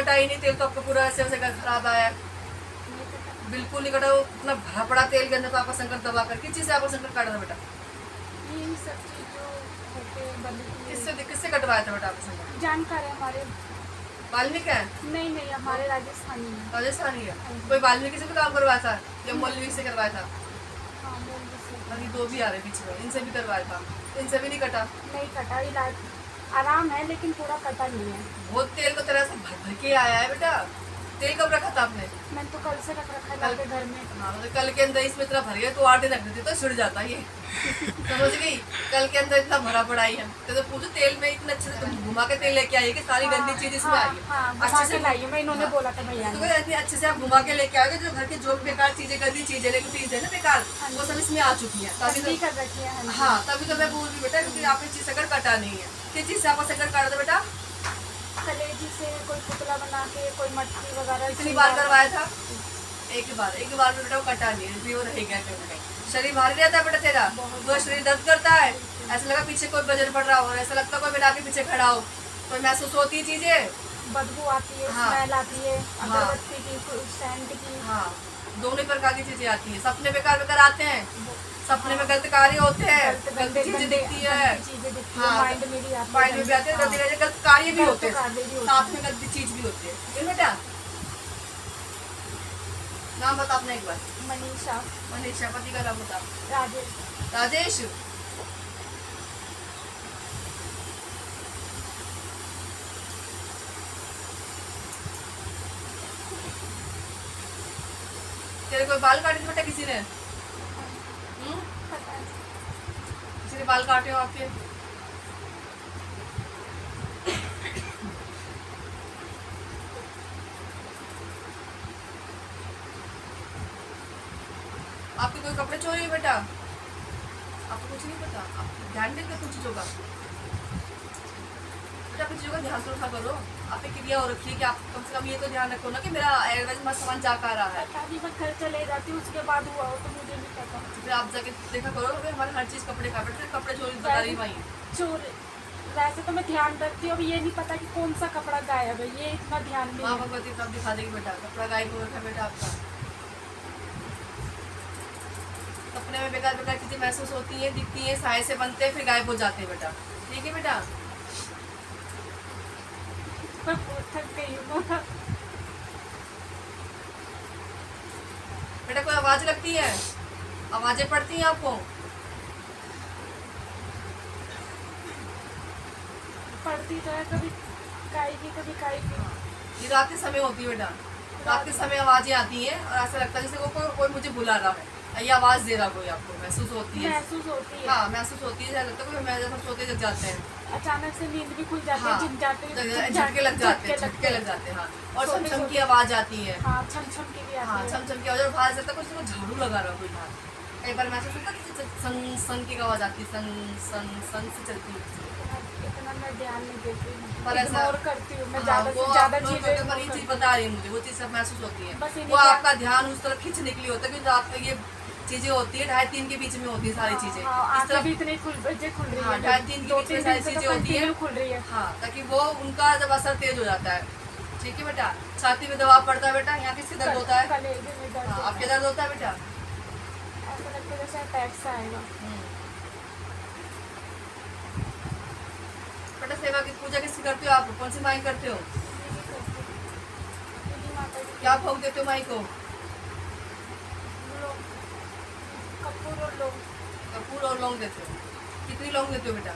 कटा ही नहीं, तेल तो आपका पूरा ऐसे वैसे खराब आया है, बिल्कुल नहीं कटा। वो इतना भरा पड़ा तेल के अंदर तो आपका शंकर दबा कर किस चीज़ से आपका शंकर काटा था बेटा? यही सब चीज जो होते बंद किससे कटवाया था बेटा आपका शंकर? जानकार है हमारे। वाल्मीकि है? नहीं हमारे राजस्थानी है। राजस्थानी है। कोई वाल्मीकि से भी काम करवाया था या मौलवी से करवाया था? हाँ मौलवी से। अभी दो भी आ रहे बीच में, इनसे भी करवाया था, इनसे भी नहीं कटा? नहीं कटा, इलाज आराम है लेकिन पूरा कटा नहीं है। बहुत तेल को तरह से भर भर के आया है बेटा। तेल कब रखा था आपने? मैंने तो कल से रख रखा है लाके घर में। हाँ मतलब कल के अंदर इसमें इतना भर गया तो 8 दिन रख देते तो छिड़ जाता ये। समझ गई? कल के अंदर इतना भरा पड़ा ही है तो पूछो तेल में इतना अच्छे से तुम घुमा के तेल लेके आई है कि सारी गंदी चीज इसमें आई है। अच्छे से लाई है, मैं इन्होंने बोला था भैया तो इतनी अच्छे से आप घुमा के लेके आओगे, जो घर के जो भी बेकार चीजें गंदी चीजें चीज है ना बेकार, वो सब इसमें आ चुकी है। तभी कर रखी है। हाँ तभी तो मैं बोल रही बेटा, क्योंकि आपने चीज शक्कर काटा नहीं है। किस चीज से आपका शक्कर काटा था बेटा? कलेजी से कोई पुतला बना के, कोई मटकी वगैरह। कितनी बार करवाया था? एक बार में बेटा वो कटा नहीं है, वो रह गया कहीं ना कहीं। शरीर भारी रहता है बेटा तेरा, पूरा शरीर दर्द करता है, ऐसा लगा पीछे कोई वजन पड़ रहा हो, और ऐसा लगता है कोई बिना के पीछे खड़ा हो, कोई महसूस होती है चीजें, बदबू आती है, हाँ। स्मेल आती है, हाँ। अगरबत्ती की, सेंट की। हाँ दोनों प्रकार की चीजें आती है। सपने बेकार आते हैं, सपने में गलत कार्य होते हैं, गलत चीजें दिखती है, हाँ माइंड में भी आते हैं, गलत कार्य भी होते हैं, साथ में गलत चीज भी होती है। बेटा नाम बता अपना एक बार। मनीषा। पति का नाम बता। राजेश। तेरे कोई बाल काटे थे बेटा किसी ने? किसी ने बाल काटे हो आपके? आपके कोई कपड़े चोरी है बेटा? आपको कुछ नहीं पता? आप ध्यान देंगे कुछ चीजों का बेटा, कुछ चीजों का ध्यान तो रखा करो। आप पे क्रिया हो रखी है कि आप कम से कम ये तो ध्यान रखो ना कि मेरा एयरवेज में सामान जा कर रहा है। मैं घर चले जाती हूँ, उसके बाद हुआ हो तो मुझे नहीं पता। फिर आप जाके देखा करो, हमारे हर चीज कपड़े का बेटा, कपड़े चोरी बता रही भाई। चोर वैसे तो मैं ध्यान रखती हूँ, अब ये नहीं पता कि कौन सा कपड़ा गायब है, ये इतना ध्यान नहीं। माँ भगवती तब दिखा देगी बेटा, कपड़ा गायब हो रखा है बेटा आपका। सपने में बेकार चीजें महसूस होती है, दिखती है, साए से बनते हैं, फिर गायब हो जाते हैं बेटा। ठीक है बेटा? बेटा कोई आवाज लगती है? आवाजें पड़ती हैं आपको? पड़ती तो है, कभी काई की कभी काई की। ये रात के समय होती है बेटा, रात के समय आवाजें आती हैं और ऐसा लगता है जैसे कोई मुझे बुला रहा है, ये आवाज दे रहा कोई, आपको महसूस होती है? हाँ महसूस होती है, लगता है मैं जब सोते जग जाते हैं, अचानक से नींद भी खुल जाती है, हाँ, झटके लग जाते हैं, हाँ। और छम की आवाज आती है, हाँ छम की भी आती है, छम की आवाज, और बाहर से कुछ झाड़ू लगा रहा कोई बाहर। कई बार महसूस होता है सन सन की आवाज आती है, सन से चलती है। इतना मैं ध्यान नहीं देती हूँ, पर ऐसा करती हूँ मैं, ज्यादा चीजें बता रही है मुझे, वो चीज सब महसूस होती है। वो आपका ध्यान उस तरफ खींचने के लिए होता है, क्योंकि रात में ये चीजें होती है 2:30-3 के बीच में होती है सारी चीजें, इस तरफ इतनी खुल रही है, हाँ 2:30-3 के बीच में सारी चीजें होती है, खुल रही है, हाँ, ताकि वो उनका जब असर तेज हो जाता है। ठीक है बेटा? छाती में दबाव पड़ता है बेटा, यहाँ किसके दर्द होता है? हाँ आपके दर्द होता है बेटा? ऐसा लगता है जैसे अटैक सा आएगा। बेटा सेवा की पूजा किसकी करते हो आप? कौन सी माई करते हो? क्या भोग देते हो माई को? कपूर और लौंग देते हो? कितनी लौंग देते हो बेटा?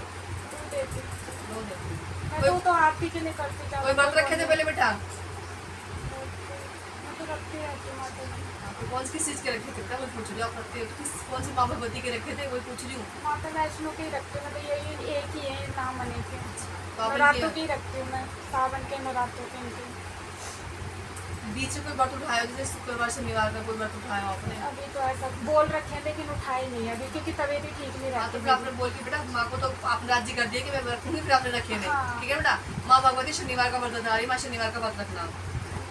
लौंग देते हो। तो आरती के लिए करती थी। कोई व्रत रखे थे पहले बेटा? कौन सी चीज के रखे थे बेटा? मैं पूछ रही हूँ, आप रखते हो कौन सी माँ भगवती के रखे थे? वही पूछ रही हूँ। माता वैष्णो के ही रखते, मतलब यही एक ही है नाम मने के। तो नवरात्रों की रखती हूँ मैं, सावन के नवरात्रों के इनके। बीच में कोई व्रत उठाया जैसे शुक्रवार शनिवार का कोई व्रत उठाया आपने? अभी तो ऐसा बोल रखे हैं लेकिन उठाए नहीं अभी, क्योंकि तबीयत ही ठीक नहीं रहती। तो फिर आपने बोल के बेटा माँ को तो आपने राजी कर दिया कि मैं रखूंगी, फिर आपने रखे नहीं। हाँ। ठीक है बेटा? माँ भगवती शनिवार का व्रत बता रही, माँ शनिवार का व्रत रखना।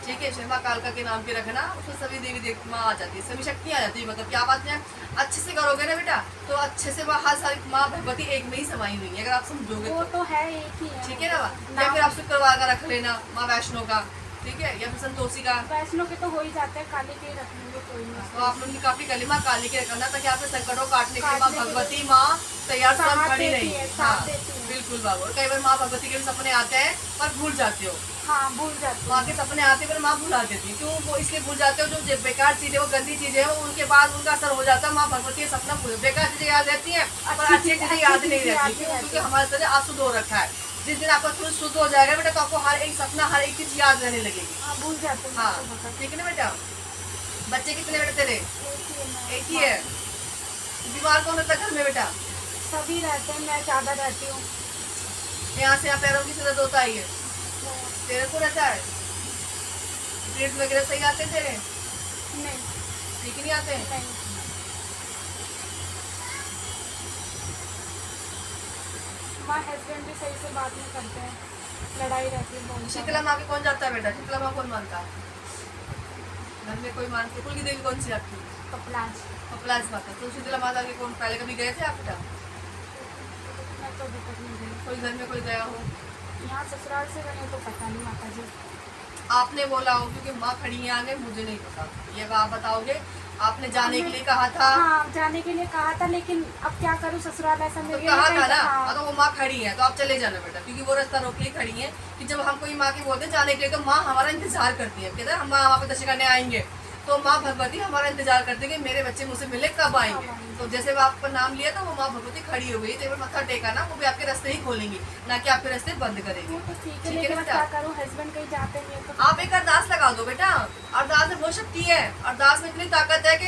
ठीक है? माँ कालका के नाम के रखना, उसमें सभी देवी देव माँ आ जाती है, सभी शक्तियाँ आ जाती है। मतलब क्या बात है, अच्छे से करोगे ना बेटा तो अच्छे से हर सारी माँ भगवती एक में ही समाई हुई है, अगर आप समझोगे वो तो है एक ही है। ठीक है ना? या फिर आप शुक्रवार का रख लेना माँ वैष्णो का, ठीक है, या फिर संतोषी का। वैष्णो के तो हो ही जाते हैं, काली के ही रख लेंगे कोई नहीं। तो आप लोगों ने काफी कली माँ काली के रखना, ताकि आपके संकटों को काटने के लिए माँ काटने के लिए भगवती माँ तैयार सब साथ खड़ी देती रही। है, हाँ साथ देती है। बिल्कुल बाबू। और कई बार माँ भगवती के भी सपने आते हैं पर भूल जाते हो, हाँ भूल जाती माँ हूँ। के सपने आते हैं पर माँ भुला देती है। क्यों वो इसलिए भूल जाते हो, जो बेकार चीजें वो गंदी चीजें हैं, वो उनके बाद उनका असर हो जाता है। माँ भगवती का सपना भूल, बेकार चीजें याद रहती हैं पर अच्छी चीजें याद नहीं रहती। क्यों? क्योंकि हमारे तरह अशुद्ध हो रखा है। जिस दिन आपका थोड़ा शुद्ध हो जाएगा बेटा, तो आपको हर एक सपना हर एक चीज याद रहने लगेगी। हाँ भूल जाते हैं। हाँ ठीक है ना बेटा। बच्चे कितने बेटे तेरे? एक ही है। बीमार कौन रहता है घर में बेटा? सभी रहते हैं, मैं ज्यादा रहती हूँ। यहाँ से यहाँ पैरों की दर्द होता ही है, तेरे को रहता है? पीरियड वगैरह सही आते हैं तेरे? नहीं ठीक नहीं आते? नहीं। माँ हस्बैंड भी सही से बात नहीं करते हैं, लड़ाई रहती है बहुत शीतला ज्यादा। माँ के कौन जाता है बेटा? शीतला माँ कौन मानता है घर में? कोई मानती? कुल की देवी कौन सी आपकी? कपलाज। कपलाज माता। तो शीतला माता के कौन पहले कभी गए थे आप बेटा? मैं तो अभी तक नहीं गई। कोई घर में कोई गया हो? यहाँ ससुराल से गए तो पता नहीं माता जी। आपने बोला हो क्योंकि माँ खड़ी है आगे, मुझे नहीं पता, ये आप बताओगे। आपने जाने के लिए कहा था? हाँ जाने के लिए कहा था, लेकिन अब क्या करूँ, ससुराल ऐसा तो मेरे कहा लिए था ना। हाँ। हाँ, तो वो माँ खड़ी है तो आप चले जाना बेटा, क्योंकि वो रास्ता रोक के खड़ी है कि जब हम कोई माँ की बोलते हैं जाने के लिए, तो माँ हमारा इंतजार करती है। कहते हैं हम वहाँ पे दर्शन करने आएंगे, तो माँ भगवती हमारा इंतजार करती है कि मेरे बच्चे मुझसे मिले कब आएंगे। तो जैसे वो आपका नाम लिया तो वो माँ भगवती खड़ी हो गई, तो एक बार मत्था टेका ना, वो भी आपके रास्ते ही खोलेंगी, ना कि आपके रास्ते बंद करेंगे। वो तो ठीक है, ठीक है लेकिन अब बेटा। क्या करूँ, हस्बैंड कहीं जाते नहीं है तो। आप एक अरदास लगा दो बेटा, अरदास में बहुत शक्ति है, अरदास में इतनी ताकत है कि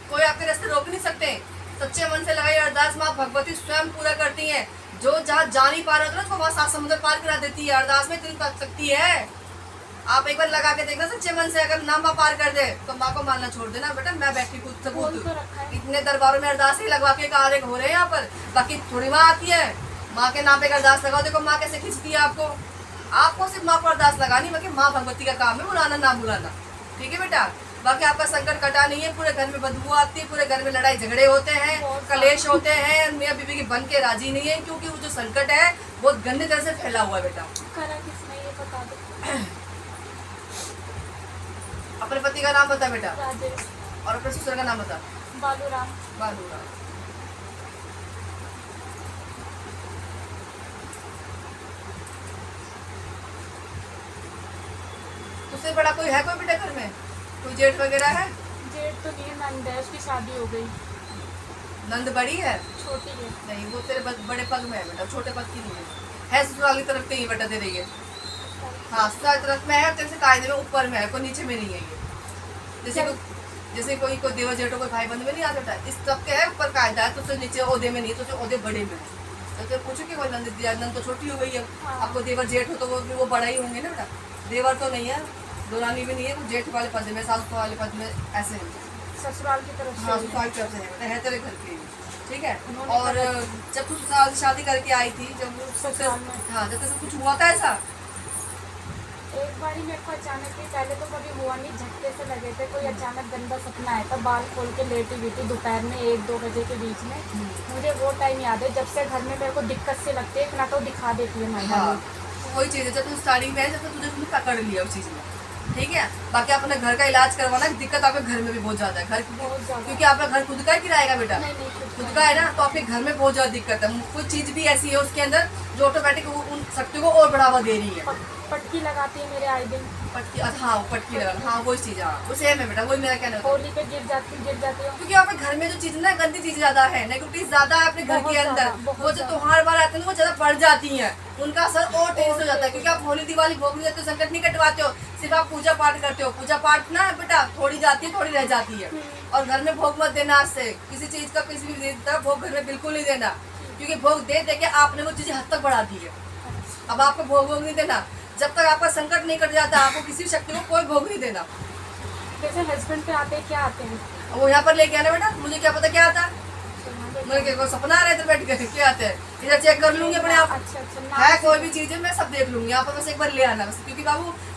कोई आपके रास्ते रोक नहीं सकते। सच्चे मन से लगाई अरदास, माँ भगवती स्वयं पूरा करती है। जो जहाँ जा नहीं पा रहा था ना, उसको वहाँ 7 समुद्र पार करा देती है। अरदास में इतनी शक्ति है, आप एक बार लगा के देखना सच्चे मन से। अगर ना माँ पार कर दे तो माँ को मानना छोड़ देना बेटा। मैं बैठी खुद से बोल बोलती तो हूँ, रखा है। इतने दरबारों में अरदास ही लगवा के कार्य हो रहे हैं यहाँ पर, बाकी थोड़ी माँ आती है माँ के नाम पे अरदास लगाओ। देखो माँ कैसे खींचती है आपको। आपको सिर्फ माँ को अरदास लगानी, बाकी माँ भगवती का काम है बुलाना ना बुलाना। ठीक है बेटा। बाकी आपका संकट कटा नहीं है, पूरे घर में बदबू आती है, पूरे घर में लड़ाई झगड़े होते हैं, कलेश होते हैं, मियाँ बीवी की बन के राजी नहीं है, क्योंकि वो जो संकट है बहुत गंदे तरह से फैला हुआ है बेटा। करा किसने ये बता दो। अपने पति का नाम बता बेटा, राजेश। और अपने ससुर का नाम बता। बालूराम। बालूराम। उससे बड़ा कोई है कोई बेटा घर में? कोई जेठ वगैरह है? जेठ तो नहीं है, नंद है, उसकी शादी हो गई। नंद बड़ी है? छोटी है। नहीं, वो तेरे बड़े पग में है बेटा, छोटे पग की नहीं है ससुराल की तरफ कहीं बेटा तेरे ये। हाँ ससुराल की तरफ में है, तेरे से कायदे में ऊपर में है, कोई नीचे में नहीं है ये। जैसे कोई देवर जेठो कोई भाई बंधु में नहीं आता बेटा, इस तरफ के है ऊपर कायदा है, तुझसे नीचे ओहदे में नहीं, तुझसे ओहदे बड़े में है। तो तेरे पूछो कि वो नंद तो छोटी हो गई है, आपको देवर जेठ हो तो वो बड़ा ही होंगे ना बेटा। देवर तो नहीं है, दुरानी भी नहीं है, वो जेठ वाले पद में, सासू वाले पद में ऐसे है। ससुराल की तरफ हाँ से। ससुराल की तरफ से है बेटा, है तेरे घर की। ठीक है। उन्होंने और जब तू ससुराल से शादी करके आई थी, जब ससुराल में। हाँ जब तक कुछ हुआ था ऐसा? एक बार ही मेरे को अचानक ही, पहले तो कभी हुआ नहीं, झटके से लगे थे। कोई अचानक गंदा सपना आया था, बाल खोल के लेटी हुई थी दोपहर में 1-2 बजे के बीच में। मुझे वो टाइम याद है, जब से घर में मेरे को दिक्कत से लगती है, एक ना तो दिखा देती है महिला हाँ, लोग। तो वही चीज़ है, जब तुम स्टार्टिंग में है, जब तक तुझे पकड़ लिया उस चीज़ में। ठीक है। बाकी अपने घर का इलाज करवाना, दिक्कत आपके घर में भी बहुत ज्यादा है, घर बहुत ज्यादा। क्योंकि आपका घर खुद का ही किराए का बेटा, नहीं नहीं खुद का है ना, तो आपके घर में बहुत ज्यादा दिक्कत है। कुछ चीज भी ऐसी है उसके अंदर जो ऑटोमेटिक उन शक्तियों को और बढ़ावा दे रही है। पटकी लगाती है मेरे आए दिन। पटकी? हाँ वो पटकी लगा, हाँ वही चीज, हाँ वो सेम है बेटा, वही मेरा कहना है। होली पे गिर जाती हूँ। क्योंकि आपके घर में जो चीज ना गंदी चीज ज्यादा है, नेगेटिव ज्यादा है अपने घर बहुत के अंदर, ज्यादा, बहुत वो जो ज्यादा। त्योहार बार आते हैं वो ज्यादा बढ़ जाती हैं, उनका असर और तेज हो जाता है। क्योंकि आप होली दिवाली भोग नहीं जाते हो, संकट नहीं कटवाते हो, सिर्फ आप पूजा पाठ करते हो। पूजा पाठ ना बेटा थोड़ी जाती है, थोड़ी रह जाती है। और घर में भोग मत देना, आज से किसी चीज का किसी भी तरह भोग घर में बिल्कुल नहीं देना, क्योंकि भोग दे दे के आपने वो चीजें हद तक बढ़ा दी है। अब आपको भोग नहीं देना, जब तक आपका संकट नहीं कट जाता, आपको किसी भी शक्ति को कोई भोग नहीं देना। जैसे हस्बैंड पे आते हैं, क्या आते हैं? वो यहाँ पर लेके आना बेटा, मुझे क्या पता क्या आता है, मुझे क्या सपना आ रहा है इधर बैठ के, क्या आते हैं इधर चेक कर लूंगी अपने आप। अच्छा है कोई भी चीज है मैं सब देख लूंगी, यहाँ पर बस एक बार ले आना बस, क्योंकि बाबू